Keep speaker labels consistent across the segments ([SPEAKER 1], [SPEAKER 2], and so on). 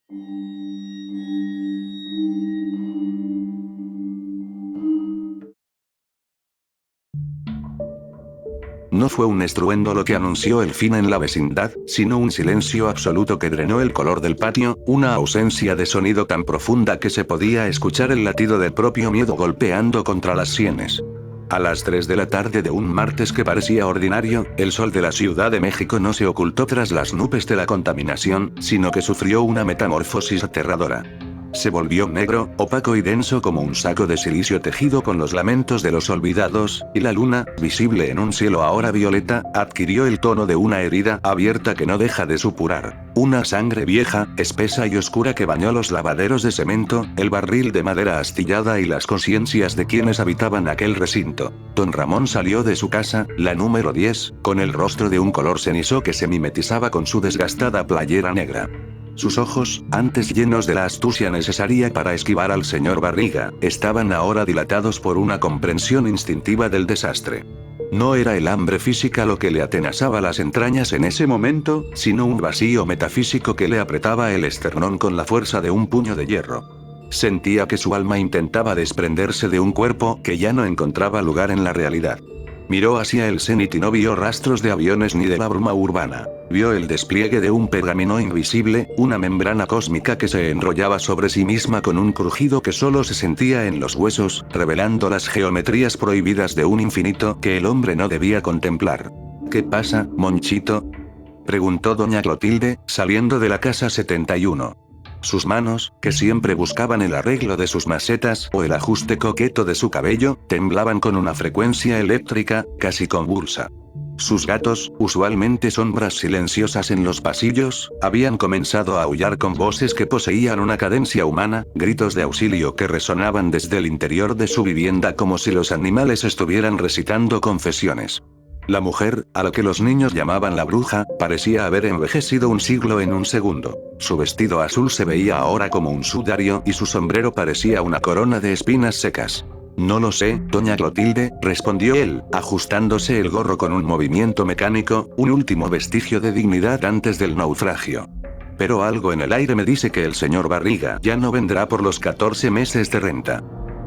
[SPEAKER 1] No fue un estruendo lo que anunció el fin en la vecindad, sino un silencio absoluto que drenó el color del patio, una ausencia de sonido tan profunda que se podía escuchar el latido del propio miedo golpeando contra las sienes. A las 3 de la tarde de un martes que parecía ordinario, el sol de la Ciudad de México no se ocultó tras las nubes de la contaminación, sino que sufrió una metamorfosis aterradora. Se volvió negro, opaco y denso como un saco de silicio tejido con los lamentos de los olvidados, y la luna, visible en un cielo ahora violeta, adquirió el tono de una herida abierta que no deja de supurar. Una sangre vieja, espesa y oscura que bañó los lavaderos de cemento, el barril de madera astillada y las conciencias de quienes habitaban aquel recinto. Don Ramón salió de su casa, la número 10, con el rostro de un color cenizo que se mimetizaba con su desgastada playera negra. Sus ojos, antes llenos de la astucia necesaria para esquivar al señor Barriga, estaban ahora dilatados por una comprensión instintiva del desastre. No era el hambre física lo que le atenazaba las entrañas en ese momento, sino un vacío metafísico que le apretaba el esternón con la fuerza de un puño de hierro. Sentía que su alma intentaba desprenderse de un cuerpo que ya no encontraba lugar en la realidad. Miró hacia el cenit y no vio rastros de aviones ni de la bruma urbana. Vio el despliegue de un pergamino invisible, una membrana cósmica que se enrollaba sobre sí misma con un crujido que solo se sentía en los huesos, revelando las geometrías prohibidas de un infinito que el hombre no debía contemplar. ¿Qué pasa, Monchito?, preguntó doña Clotilde, saliendo de la casa 71. Sus manos, que siempre buscaban el arreglo de sus macetas o el ajuste coqueto de su cabello, temblaban con una frecuencia eléctrica, casi convulsa. Sus gatos, usualmente sombras silenciosas en los pasillos, habían comenzado a aullar con voces que poseían una cadencia humana, gritos de auxilio que resonaban desde el interior de su vivienda como si los animales estuvieran recitando confesiones. La mujer, a la que los niños llamaban la bruja, parecía haber envejecido un siglo en un segundo. Su vestido azul se veía ahora como un sudario y su sombrero parecía una corona de espinas secas. No lo sé, doña Clotilde, respondió él, ajustándose el gorro con un movimiento mecánico, un último vestigio de dignidad antes del naufragio. Pero algo en el aire me dice que el señor Barriga ya no vendrá por los 14 meses de renta.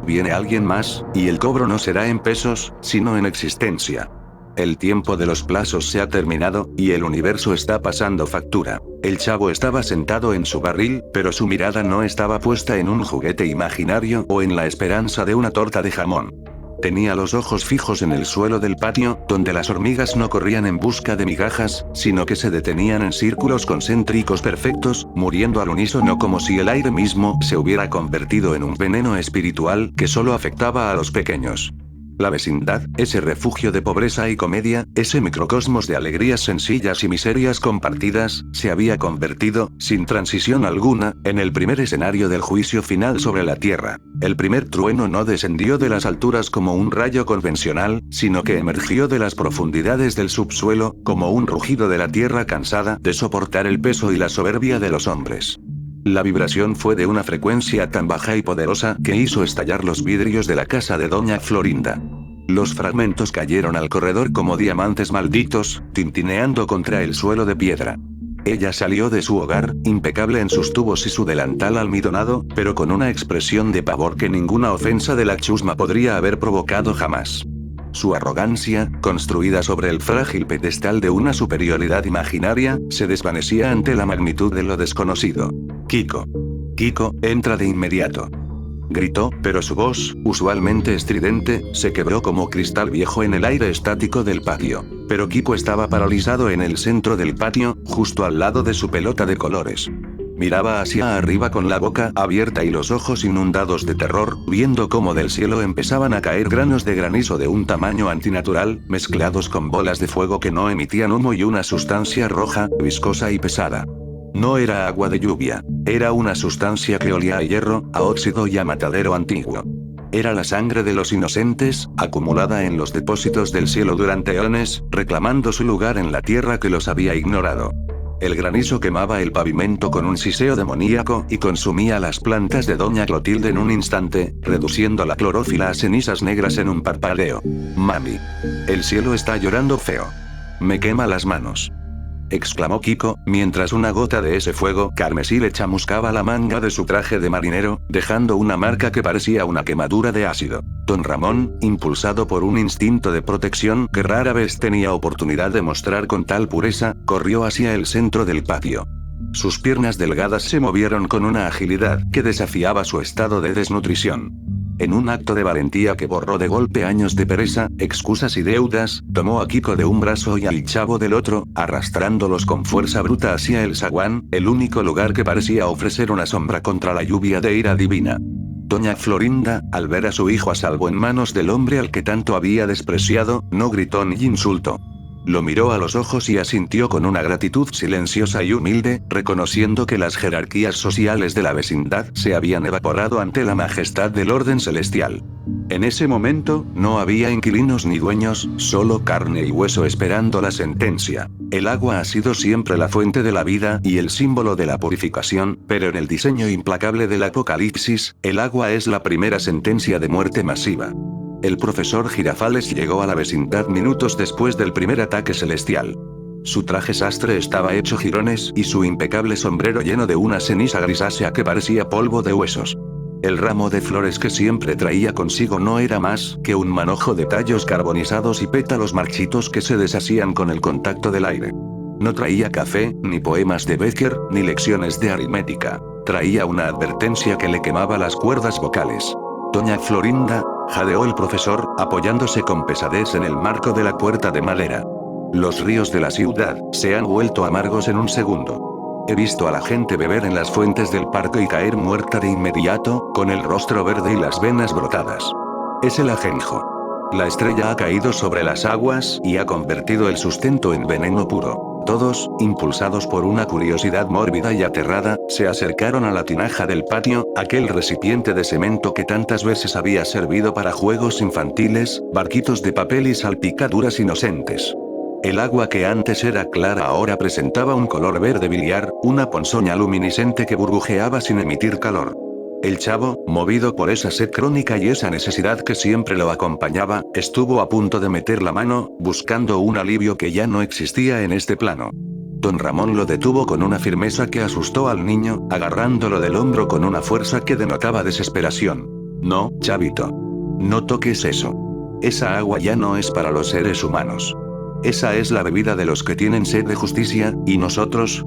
[SPEAKER 1] Viene alguien más, y el cobro no será en pesos, sino en existencia. El tiempo de los plazos se ha terminado, y el universo está pasando factura. El chavo estaba sentado en su barril, pero su mirada no estaba puesta en un juguete imaginario o en la esperanza de una torta de jamón. Tenía los ojos fijos en el suelo del patio, donde las hormigas no corrían en busca de migajas, sino que se detenían en círculos concéntricos perfectos, muriendo al unísono como si el aire mismo se hubiera convertido en un veneno espiritual que solo afectaba a los pequeños. La vecindad, ese refugio de pobreza y comedia, ese microcosmos de alegrías sencillas y miserias compartidas, se había convertido, sin transición alguna, en el primer escenario del juicio final sobre la tierra. El primer trueno no descendió de las alturas como un rayo convencional, sino que emergió de las profundidades del subsuelo, como un rugido de la tierra cansada de soportar el peso y la soberbia de los hombres. La vibración fue de una frecuencia tan baja y poderosa que hizo estallar los vidrios de la casa de doña Florinda. Los fragmentos cayeron al corredor como diamantes malditos, tintineando contra el suelo de piedra. Ella salió de su hogar, impecable en sus tubos y su delantal almidonado, pero con una expresión de pavor que ninguna ofensa de la chusma podría haber provocado jamás. Su arrogancia, construida sobre el frágil pedestal de una superioridad imaginaria, se desvanecía ante la magnitud de lo desconocido. Kiko. Kiko, entra de inmediato. Gritó, pero su voz, usualmente estridente, se quebró como cristal viejo en el aire estático del patio. Pero Kiko estaba paralizado en el centro del patio, justo al lado de su pelota de colores. Miraba hacia arriba con la boca abierta y los ojos inundados de terror, viendo cómo del cielo empezaban a caer granos de granizo de un tamaño antinatural, mezclados con bolas de fuego que no emitían humo y una sustancia roja, viscosa y pesada. No era agua de lluvia. Era una sustancia que olía a hierro, a óxido y a matadero antiguo. Era la sangre de los inocentes, acumulada en los depósitos del cielo durante eones, reclamando su lugar en la tierra que los había ignorado. El granizo quemaba el pavimento con un siseo demoníaco y consumía las plantas de doña Clotilde en un instante, reduciendo la clorófila a cenizas negras en un parpadeo. Mami. El cielo está llorando feo. Me quema las manos. exclamó Kiko, mientras una gota de ese fuego carmesí le chamuscaba la manga de su traje de marinero, dejando una marca que parecía una quemadura de ácido. Don Ramón, impulsado por un instinto de protección que rara vez tenía oportunidad de mostrar con tal pureza, corrió hacia el centro del patio. Sus piernas delgadas se movieron con una agilidad que desafiaba su estado de desnutrición. En un acto de valentía que borró de golpe años de pereza, excusas y deudas, tomó a Kiko de un brazo y al chavo del otro, arrastrándolos con fuerza bruta hacia el zaguán, el único lugar que parecía ofrecer una sombra contra la lluvia de ira divina. Doña Florinda, al ver a su hijo a salvo en manos del hombre al que tanto había despreciado, no gritó ni insultó. Lo miró a los ojos y asintió con una gratitud silenciosa y humilde, reconociendo que las jerarquías sociales de la vecindad se habían evaporado ante la majestad del orden celestial. En ese momento, no había inquilinos ni dueños, solo carne y hueso esperando la sentencia. El agua ha sido siempre la fuente de la vida y el símbolo de la purificación, pero en el diseño implacable del apocalipsis, el agua es la primera sentencia de muerte masiva. El profesor Girafales llegó a la vecindad minutos después del primer ataque celestial. Su traje sastre estaba hecho jirones y su impecable sombrero lleno de una ceniza grisácea que parecía polvo de huesos. El ramo de flores que siempre traía consigo no era más que un manojo de tallos carbonizados y pétalos marchitos que se deshacían con el contacto del aire. No traía café, ni poemas de Becker, ni lecciones de aritmética. Traía una advertencia que le quemaba las cuerdas vocales. Doña Florinda, jadeó el profesor, apoyándose con pesadez en el marco de la puerta de madera. Los ríos de la ciudad se han vuelto amargos en un segundo. He visto a la gente beber en las fuentes del parque y caer muerta de inmediato, con el rostro verde y las venas brotadas. Es el ajenjo. La estrella ha caído sobre las aguas y ha convertido el sustento en veneno puro. Todos, impulsados por una curiosidad mórbida y aterrada, se acercaron a la tinaja del patio, aquel recipiente de cemento que tantas veces había servido para juegos infantiles, barquitos de papel y salpicaduras inocentes. El agua que antes era clara ahora presentaba un color verde biliar, una ponzoña luminiscente que burbujeaba sin emitir calor. El chavo, movido por esa sed crónica y esa necesidad que siempre lo acompañaba, estuvo a punto de meter la mano, buscando un alivio que ya no existía en este plano. Don Ramón lo detuvo con una firmeza que asustó al niño, agarrándolo del hombro con una fuerza que denotaba desesperación. No, chavito. No toques eso. Esa agua ya no es para los seres humanos. Esa es la bebida de los que tienen sed de justicia, y nosotros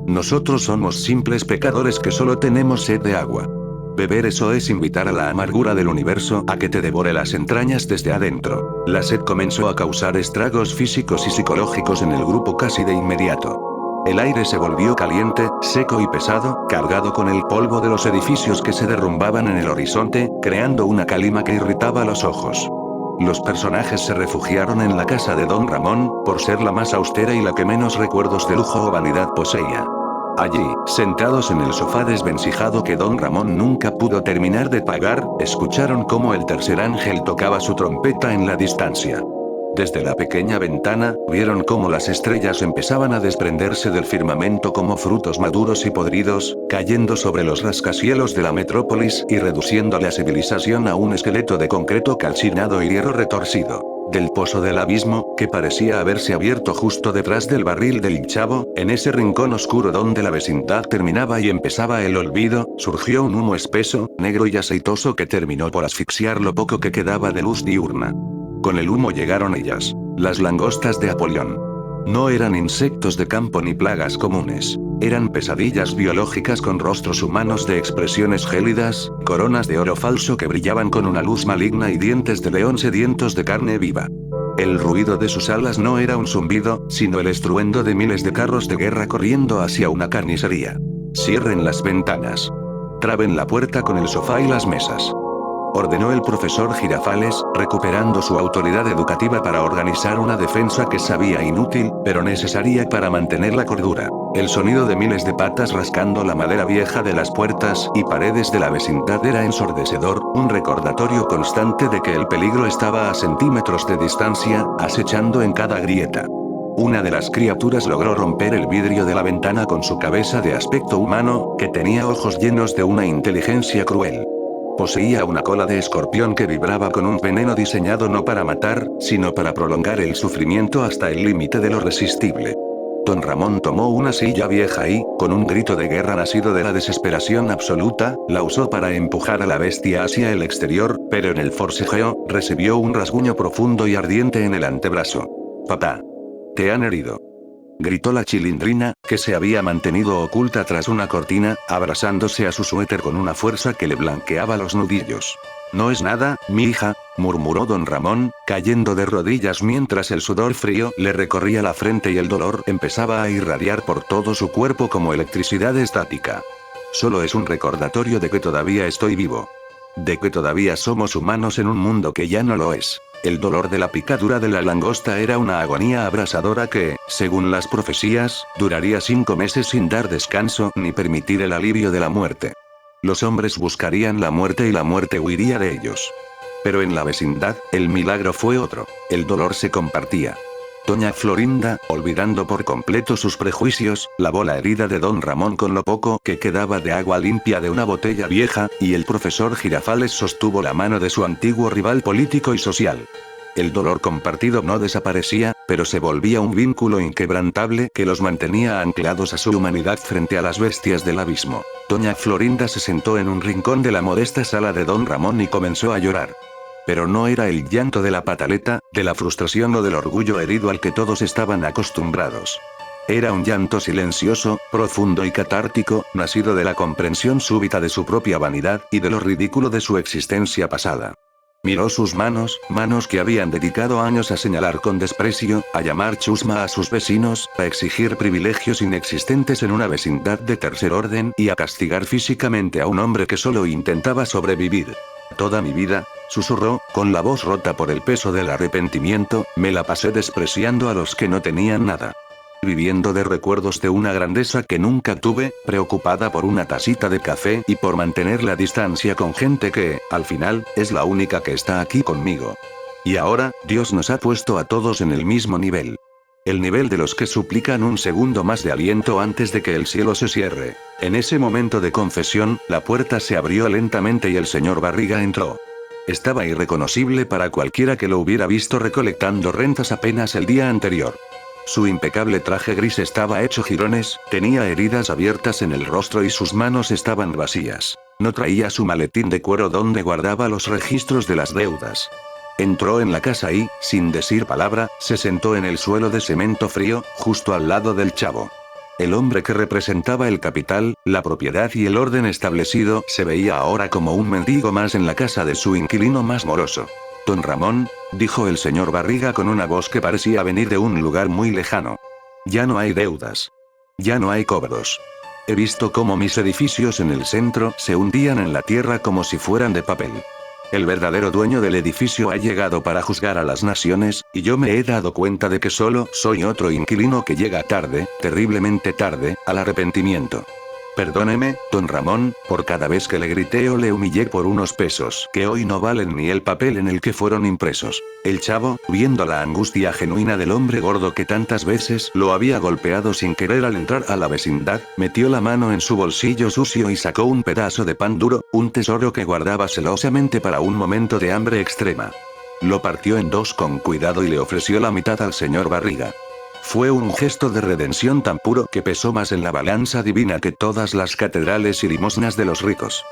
[SPEAKER 1] somos simples pecadores que solo tenemos sed de agua. Beber eso es invitar a la amargura del universo a que te devore las entrañas desde adentro. La sed comenzó a causar estragos físicos y psicológicos en el grupo casi de inmediato. El aire se volvió caliente, seco y pesado, cargado con el polvo de los edificios que se derrumbaban en el horizonte, creando una calima que irritaba los ojos. Los personajes se refugiaron en la casa de Don Ramón, por ser la más austera y la que menos recuerdos de lujo o vanidad poseía. Allí, sentados en el sofá desvencijado que Don Ramón nunca pudo terminar de pagar, escucharon cómo el tercer ángel tocaba su trompeta en la distancia. Desde la pequeña ventana, vieron cómo las estrellas empezaban a desprenderse del firmamento como frutos maduros y podridos, cayendo sobre los rascacielos de la metrópolis y reduciendo la civilización a un esqueleto de concreto calcinado y hierro retorcido. Del pozo del abismo, que parecía haberse abierto justo detrás del barril del chavo, en ese rincón oscuro donde la vecindad terminaba y empezaba el olvido, surgió un humo espeso, negro y aceitoso que terminó por asfixiar lo poco que quedaba de luz diurna. Con el humo llegaron ellas, las langostas de Apolión. No eran insectos de campo ni plagas comunes. Eran pesadillas biológicas con rostros humanos de expresiones gélidas, coronas de oro falso que brillaban con una luz maligna y dientes de león sedientos de carne viva. El ruido de sus alas no era un zumbido, sino el estruendo de miles de carros de guerra corriendo hacia una carnicería. Cierren las ventanas. Traben la puerta con el sofá y las mesas. Ordenó el profesor Girafales, recuperando su autoridad educativa para organizar una defensa que sabía inútil, pero necesaria para mantener la cordura. El sonido de miles de patas rascando la madera vieja de las puertas y paredes de la vecindad era ensordecedor, un recordatorio constante de que el peligro estaba a centímetros de distancia, acechando en cada grieta. Una de las criaturas logró romper el vidrio de la ventana con su cabeza de aspecto humano, que tenía ojos llenos de una inteligencia cruel. Poseía una cola de escorpión que vibraba con un veneno diseñado no para matar, sino para prolongar el sufrimiento hasta el límite de lo resistible. Don Ramón tomó una silla vieja y, con un grito de guerra nacido de la desesperación absoluta, la usó para empujar a la bestia hacia el exterior, pero en el forcejeo, recibió un rasguño profundo y ardiente en el antebrazo. «Papá. Te han herido», gritó la chilindrina, que se había mantenido oculta tras una cortina, abrazándose a su suéter con una fuerza que le blanqueaba los nudillos. «No es nada, mi hija», murmuró don Ramón, cayendo de rodillas mientras el sudor frío le recorría la frente y el dolor empezaba a irradiar por todo su cuerpo como electricidad estática. «Solo es un recordatorio de que todavía estoy vivo. De que todavía somos humanos en un mundo que ya no lo es». El dolor de la picadura de la langosta era una agonía abrasadora que, según las profecías, duraría 5 meses sin dar descanso ni permitir el alivio de la muerte. Los hombres buscarían la muerte y la muerte huiría de ellos. Pero en la vecindad, el milagro fue otro. El dolor se compartía. Doña Florinda, olvidando por completo sus prejuicios, lavó la herida de don Ramón con lo poco que quedaba de agua limpia de una botella vieja, y el profesor Girafales sostuvo la mano de su antiguo rival político y social. El dolor compartido no desaparecía, pero se volvía un vínculo inquebrantable que los mantenía anclados a su humanidad frente a las bestias del abismo. Doña Florinda se sentó en un rincón de la modesta sala de don Ramón y comenzó a llorar. Pero no era el llanto de la pataleta, de la frustración o del orgullo herido al que todos estaban acostumbrados. Era un llanto silencioso, profundo y catártico, nacido de la comprensión súbita de su propia vanidad y de lo ridículo de su existencia pasada. Miró sus manos que habían dedicado años a señalar con desprecio, a llamar chusma a sus vecinos, a exigir privilegios inexistentes en una vecindad de tercer orden y a castigar físicamente a un hombre que solo intentaba sobrevivir. «Toda mi vida», susurró, con la voz rota por el peso del arrepentimiento, «me la pasé despreciando a los que no tenían nada. Viviendo de recuerdos de una grandeza que nunca tuve, preocupada por una tacita de café y por mantener la distancia con gente que, al final, es la única que está aquí conmigo. Y ahora, Dios nos ha puesto a todos en el mismo nivel. El nivel de los que suplican un segundo más de aliento antes de que el cielo se cierre». En ese momento de confesión, la puerta se abrió lentamente y el señor Barriga entró. Estaba irreconocible para cualquiera que lo hubiera visto recolectando rentas apenas el día anterior. Su impecable traje gris estaba hecho jirones, tenía heridas abiertas en el rostro y sus manos estaban vacías. No traía su maletín de cuero donde guardaba los registros de las deudas. Entró en la casa y, sin decir palabra, se sentó en el suelo de cemento frío, justo al lado del chavo. El hombre que representaba el capital, la propiedad y el orden establecido, se veía ahora como un mendigo más en la casa de su inquilino más moroso. «Don Ramón», dijo el señor Barriga con una voz que parecía venir de un lugar muy lejano. «Ya no hay deudas. Ya no hay cobros. He visto cómo mis edificios en el centro se hundían en la tierra como si fueran de papel. El verdadero dueño del edificio ha llegado para juzgar a las naciones, y yo me he dado cuenta de que solo soy otro inquilino que llega tarde, terriblemente tarde, al arrepentimiento. Perdóneme, don Ramón, por cada vez que le grité o le humillé por unos pesos que hoy no valen ni el papel en el que fueron impresos». El chavo, viendo la angustia genuina del hombre gordo que tantas veces lo había golpeado sin querer al entrar a la vecindad, metió la mano en su bolsillo sucio y sacó un pedazo de pan duro, un tesoro que guardaba celosamente para un momento de hambre extrema. Lo partió en dos con cuidado y le ofreció la mitad al señor Barriga. Fue un gesto de redención tan puro que pesó más en la balanza divina que todas las catedrales y limosnas de los ricos.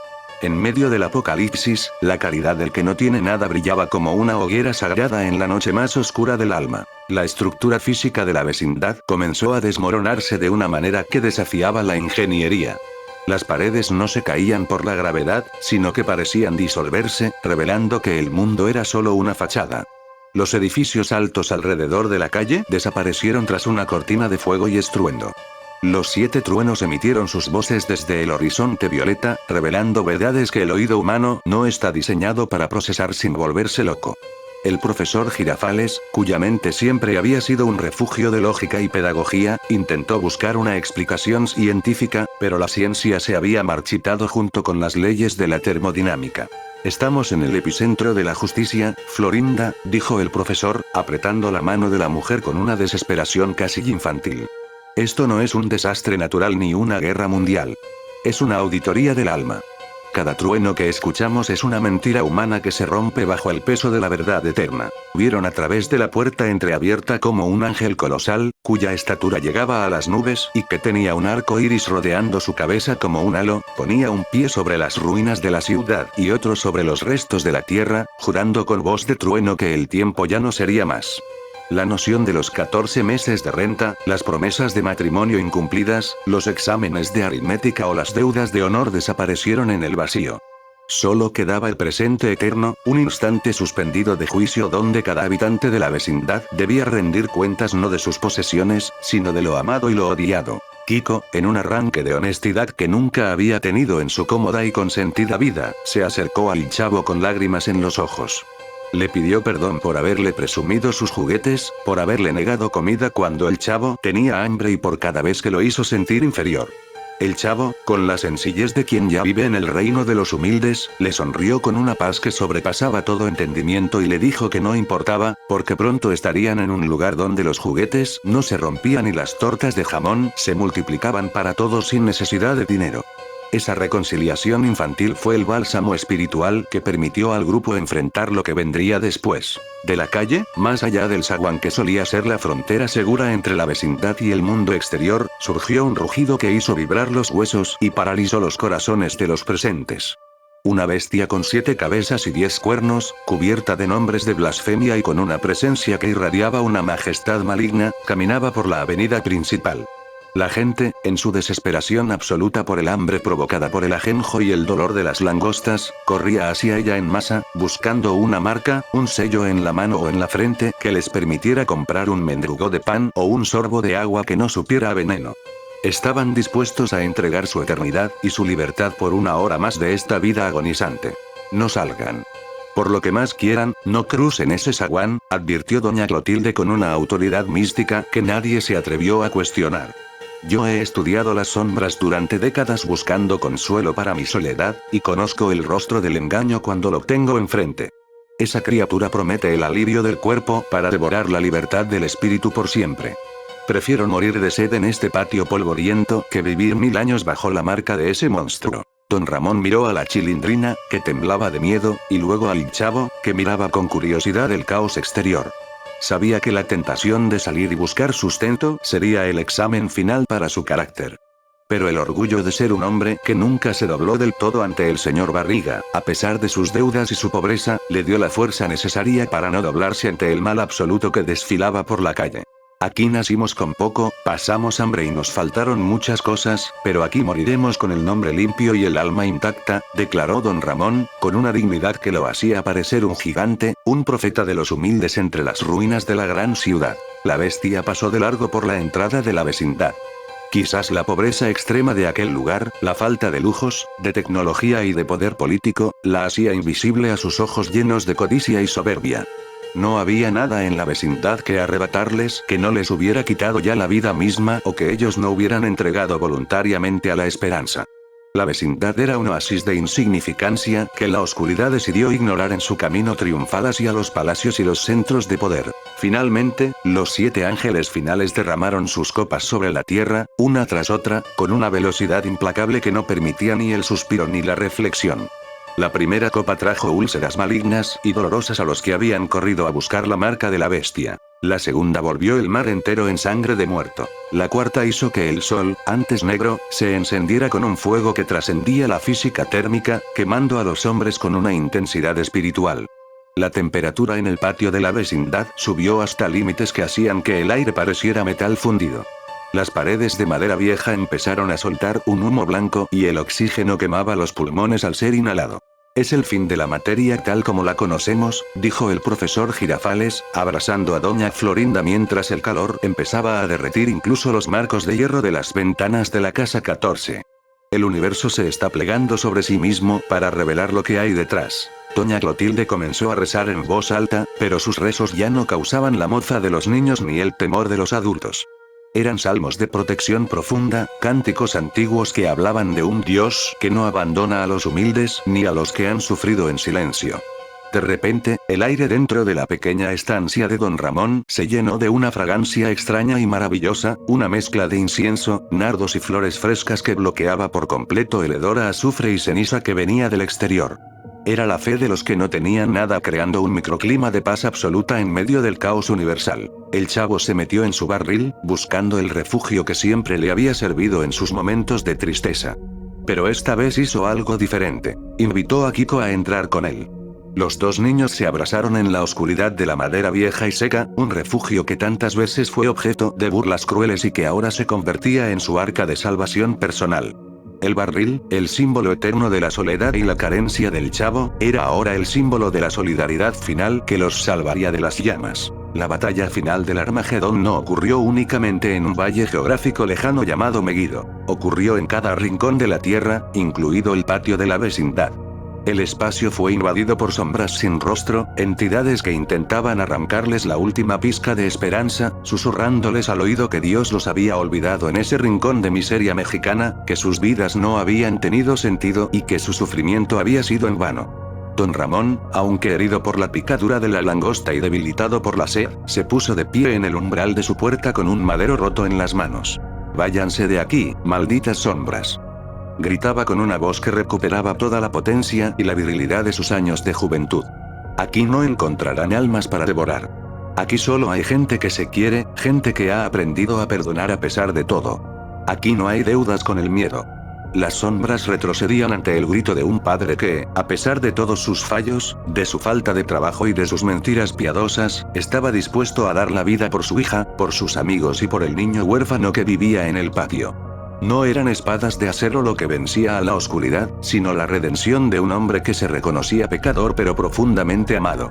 [SPEAKER 1] En medio del apocalipsis, la caridad del que no tiene nada brillaba como una hoguera sagrada en la noche más oscura del alma. La estructura física de la vecindad comenzó a desmoronarse de una manera que desafiaba la ingeniería. Las paredes no se caían por la gravedad, sino que parecían disolverse, revelando que el mundo era solo una fachada. Los edificios altos alrededor de la calle desaparecieron tras una cortina de fuego y estruendo. Los 7 truenos emitieron sus voces desde el horizonte violeta, revelando verdades que el oído humano no está diseñado para procesar sin volverse loco. El profesor Girafales, cuya mente siempre había sido un refugio de lógica y pedagogía, intentó buscar una explicación científica, pero la ciencia se había marchitado junto con las leyes de la termodinámica. «Estamos en el epicentro de la justicia, Florinda», dijo el profesor, apretando la mano de la mujer con una desesperación casi infantil. «Esto no es un desastre natural ni una guerra mundial. Es una auditoría del alma. Cada trueno que escuchamos es una mentira humana que se rompe bajo el peso de la verdad eterna. Vieron a través de la puerta entreabierta como un ángel colosal, cuya estatura llegaba a las nubes y que tenía un arco iris rodeando su cabeza como un halo, ponía un pie sobre las ruinas de la ciudad y otro sobre los restos de la tierra, jurando con voz de trueno que el tiempo ya no sería más. La noción de los 14 meses de renta, las promesas de matrimonio incumplidas, los exámenes de aritmética o las deudas de honor desaparecieron en el vacío. Solo quedaba el presente eterno, un instante suspendido de juicio donde cada habitante de la vecindad debía rendir cuentas no de sus posesiones, sino de lo amado y lo odiado. Kiko, en un arranque de honestidad que nunca había tenido en su cómoda y consentida vida, se acercó al chavo con lágrimas en los ojos. Le pidió perdón por haberle presumido sus juguetes, por haberle negado comida cuando el chavo tenía hambre y por cada vez que lo hizo sentir inferior. El chavo, con la sencillez de quien ya vive en el reino de los humildes, le sonrió con una paz que sobrepasaba todo entendimiento y le dijo que no importaba, porque pronto estarían en un lugar donde los juguetes no se rompían y las tortas de jamón se multiplicaban para todos sin necesidad de dinero. Esa reconciliación infantil fue el bálsamo espiritual que permitió al grupo enfrentar lo que vendría después. De la calle, más allá del zaguán que solía ser la frontera segura entre la vecindad y el mundo exterior, surgió un rugido que hizo vibrar los huesos y paralizó los corazones de los presentes. Una bestia con 7 cabezas y 10 cuernos, cubierta de nombres de blasfemia y con una presencia que irradiaba una majestad maligna, caminaba por la avenida principal. La gente, en su desesperación absoluta por el hambre provocada por el ajenjo y el dolor de las langostas, corría hacia ella en masa, buscando una marca, un sello en la mano o en la frente que les permitiera comprar un mendrugo de pan o un sorbo de agua que no supiera a veneno. Estaban dispuestos a entregar su eternidad y su libertad por una hora más de esta vida agonizante. No salgan. Por lo que más quieran, no crucen ese zaguán, advirtió doña Clotilde con una autoridad mística que nadie se atrevió a cuestionar. Yo he estudiado las sombras durante décadas buscando consuelo para mi soledad, y conozco el rostro del engaño cuando lo tengo enfrente. Esa criatura promete el alivio del cuerpo para devorar la libertad del espíritu por siempre. Prefiero morir de sed en este patio polvoriento que vivir 1000 años bajo la marca de ese monstruo. Don Ramón miró a la chilindrina, que temblaba de miedo, y luego al chavo, que miraba con curiosidad el caos exterior. Sabía que la tentación de salir y buscar sustento sería el examen final para su carácter. Pero el orgullo de ser un hombre que nunca se dobló del todo ante el señor Barriga, a pesar de sus deudas y su pobreza, le dio la fuerza necesaria para no doblarse ante el mal absoluto que desfilaba por la calle. Aquí nacimos con poco, pasamos hambre y nos faltaron muchas cosas, pero aquí moriremos con el nombre limpio y el alma intacta, declaró don Ramón, con una dignidad que lo hacía parecer un gigante, un profeta de los humildes entre las ruinas de la gran ciudad. La bestia pasó de largo por la entrada de la vecindad. Quizás la pobreza extrema de aquel lugar, la falta de lujos, de tecnología y de poder político, la hacía invisible a sus ojos llenos de codicia y soberbia. No había nada en la vecindad que arrebatarles que no les hubiera quitado ya la vida misma o que ellos no hubieran entregado voluntariamente a la esperanza. La vecindad era un oasis de insignificancia que la oscuridad decidió ignorar en su camino triunfal hacia los palacios y los centros de poder. Finalmente, los 7 ángeles finales derramaron sus copas sobre la tierra, una tras otra, con una velocidad implacable que no permitía ni el suspiro ni la reflexión. La primera copa trajo úlceras malignas y dolorosas a los que habían corrido a buscar la marca de la bestia. La segunda volvió el mar entero en sangre de muerto. La cuarta hizo que el sol, antes negro, se encendiera con un fuego que trascendía la física térmica, quemando a los hombres con una intensidad espiritual. La temperatura en el patio de la vecindad subió hasta límites que hacían que el aire pareciera metal fundido. Las paredes de madera vieja empezaron a soltar un humo blanco y el oxígeno quemaba los pulmones al ser inhalado. Es el fin de la materia tal como la conocemos, dijo el profesor Girafales, abrazando a doña Florinda mientras el calor empezaba a derretir incluso los marcos de hierro de las ventanas de la casa 14. El universo se está plegando sobre sí mismo para revelar lo que hay detrás. Doña Clotilde comenzó a rezar en voz alta, pero sus rezos ya no causaban la mofa de los niños ni el temor de los adultos. Eran salmos de protección profunda, cánticos antiguos que hablaban de un Dios que no abandona a los humildes ni a los que han sufrido en silencio. De repente, el aire dentro de la pequeña estancia de don Ramón se llenó de una fragancia extraña y maravillosa, una mezcla de incienso, nardos y flores frescas que bloqueaba por completo el hedor a azufre y ceniza que venía del exterior. Era la fe de los que no tenían nada, creando un microclima de paz absoluta en medio del caos universal. El chavo se metió en su barril, buscando el refugio que siempre le había servido en sus momentos de tristeza. Pero esta vez hizo algo diferente. Invitó a Kiko a entrar con él. Los dos niños se abrazaron en la oscuridad de la madera vieja y seca, un refugio que tantas veces fue objeto de burlas crueles y que ahora se convertía en su arca de salvación personal. El barril, el símbolo eterno de la soledad y la carencia del chavo, era ahora el símbolo de la solidaridad final que los salvaría de las llamas. La batalla final del Armagedón no ocurrió únicamente en un valle geográfico lejano llamado Megiddo. Ocurrió en cada rincón de la tierra, incluido el patio de la vecindad. El espacio fue invadido por sombras sin rostro, entidades que intentaban arrancarles la última pizca de esperanza, susurrándoles al oído que Dios los había olvidado en ese rincón de miseria mexicana, que sus vidas no habían tenido sentido y que su sufrimiento había sido en vano. Don Ramón, aunque herido por la picadura de la langosta y debilitado por la sed, se puso de pie en el umbral de su puerta con un madero roto en las manos. «Váyanse de aquí, malditas sombras», gritaba con una voz que recuperaba toda la potencia y la virilidad de sus años de juventud. «Aquí no encontrarán almas para devorar. Aquí solo hay gente que se quiere, gente que ha aprendido a perdonar a pesar de todo. Aquí no hay deudas con el miedo». Las sombras retrocedían ante el grito de un padre que, a pesar de todos sus fallos, de su falta de trabajo y de sus mentiras piadosas, estaba dispuesto a dar la vida por su hija, por sus amigos y por el niño huérfano que vivía en el patio. No eran espadas de acero lo que vencía a la oscuridad, sino la redención de un hombre que se reconocía pecador pero profundamente amado.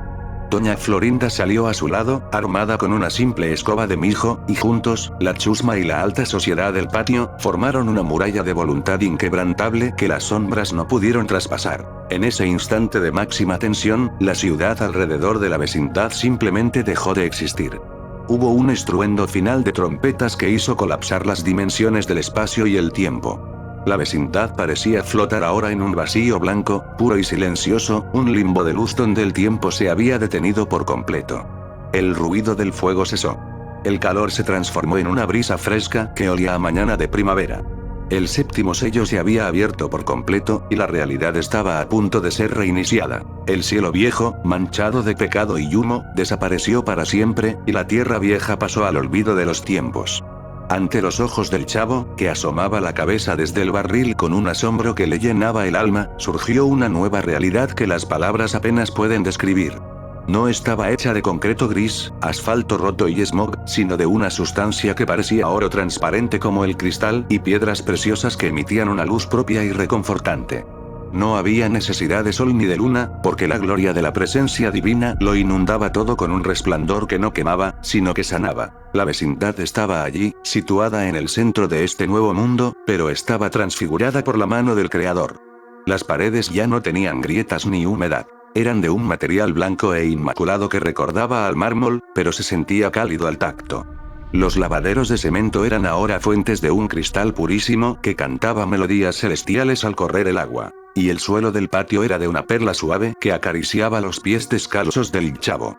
[SPEAKER 1] Doña Florinda salió a su lado, armada con una simple escoba de mijo, y juntos, la chusma y la alta sociedad del patio, formaron una muralla de voluntad inquebrantable que las sombras no pudieron traspasar. En ese instante de máxima tensión, la ciudad alrededor de la vecindad simplemente dejó de existir. Hubo un estruendo final de trompetas que hizo colapsar las dimensiones del espacio y el tiempo. La vecindad parecía flotar ahora en un vacío blanco, puro y silencioso, un limbo de luz donde el tiempo se había detenido por completo. El ruido del fuego cesó. El calor se transformó en una brisa fresca que olía a mañana de primavera. El séptimo sello se había abierto por completo, y la realidad estaba a punto de ser reiniciada. El cielo viejo, manchado de pecado y humo, desapareció para siempre, y la tierra vieja pasó al olvido de los tiempos. Ante los ojos del chavo, que asomaba la cabeza desde el barril con un asombro que le llenaba el alma, surgió una nueva realidad que las palabras apenas pueden describir. No estaba hecha de concreto gris, asfalto roto y smog, sino de una sustancia que parecía oro transparente como el cristal, y piedras preciosas que emitían una luz propia y reconfortante. No había necesidad de sol ni de luna, porque la gloria de la presencia divina lo inundaba todo con un resplandor que no quemaba, sino que sanaba. La vecindad estaba allí, situada en el centro de este nuevo mundo, pero estaba transfigurada por la mano del Creador. Las paredes ya no tenían grietas ni humedad. Eran de un material blanco e inmaculado que recordaba al mármol, pero se sentía cálido al tacto. Los lavaderos de cemento eran ahora fuentes de un cristal purísimo que cantaba melodías celestiales al correr el agua. Y el suelo del patio era de una perla suave que acariciaba los pies descalzos del chavo.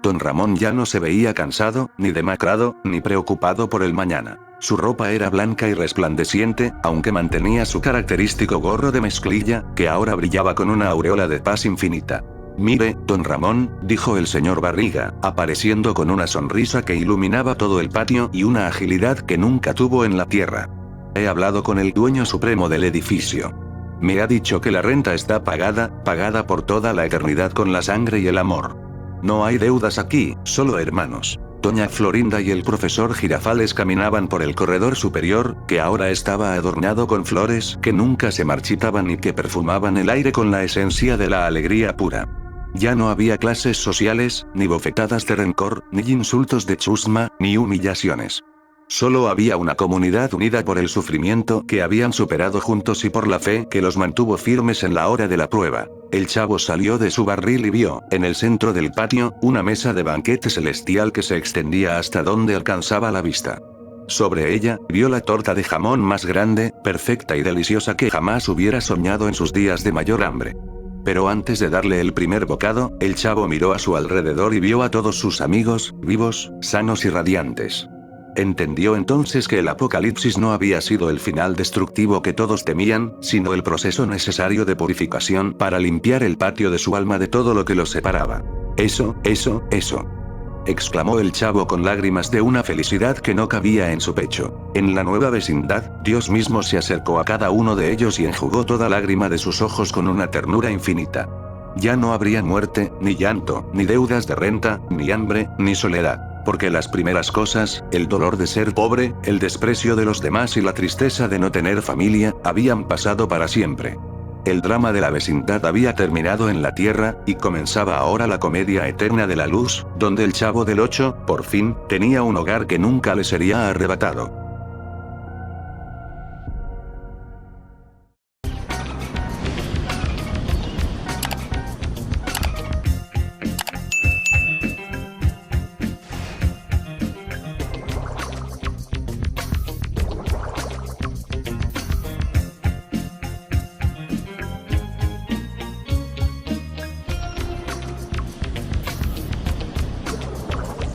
[SPEAKER 1] Don Ramón ya no se veía cansado, ni demacrado, ni preocupado por el mañana. Su ropa era blanca y resplandeciente, aunque mantenía su característico gorro de mezclilla, que ahora brillaba con una aureola de paz infinita. «Mire, don Ramón», dijo el señor Barriga, apareciendo con una sonrisa que iluminaba todo el patio y una agilidad que nunca tuvo en la tierra. «He hablado con el dueño supremo del edificio. Me ha dicho que la renta está pagada por toda la eternidad con la sangre y el amor. No hay deudas aquí, solo hermanos». Doña Florinda y el profesor Girafales caminaban por el corredor superior, que ahora estaba adornado con flores que nunca se marchitaban y que perfumaban el aire con la esencia de la alegría pura. Ya no había clases sociales, ni bofetadas de rencor, ni insultos de chusma, ni humillaciones. Solo había una comunidad unida por el sufrimiento que habían superado juntos y por la fe que los mantuvo firmes en la hora de la prueba. El chavo salió de su barril y vio, en el centro del patio, una mesa de banquete celestial que se extendía hasta donde alcanzaba la vista. Sobre ella, vio la torta de jamón más grande, perfecta y deliciosa que jamás hubiera soñado en sus días de mayor hambre. Pero antes de darle el primer bocado, el chavo miró a su alrededor y vio a todos sus amigos, vivos, sanos y radiantes. Entendió entonces que el apocalipsis no había sido el final destructivo que todos temían, sino el proceso necesario de purificación para limpiar el patio de su alma de todo lo que los separaba. Eso, exclamó el chavo con lágrimas de una felicidad que no cabía en su pecho. En la nueva vecindad, Dios mismo se acercó a cada uno de ellos y enjugó toda lágrima de sus ojos con una ternura infinita. Ya no habría muerte, ni llanto, ni deudas de renta, ni hambre, ni soledad. Porque las primeras cosas, el dolor de ser pobre, el desprecio de los demás y la tristeza de no tener familia, habían pasado para siempre. El drama de la vecindad había terminado en la tierra, y comenzaba ahora la comedia eterna de la luz, donde el chavo del 8, por fin, tenía un hogar que nunca le sería arrebatado.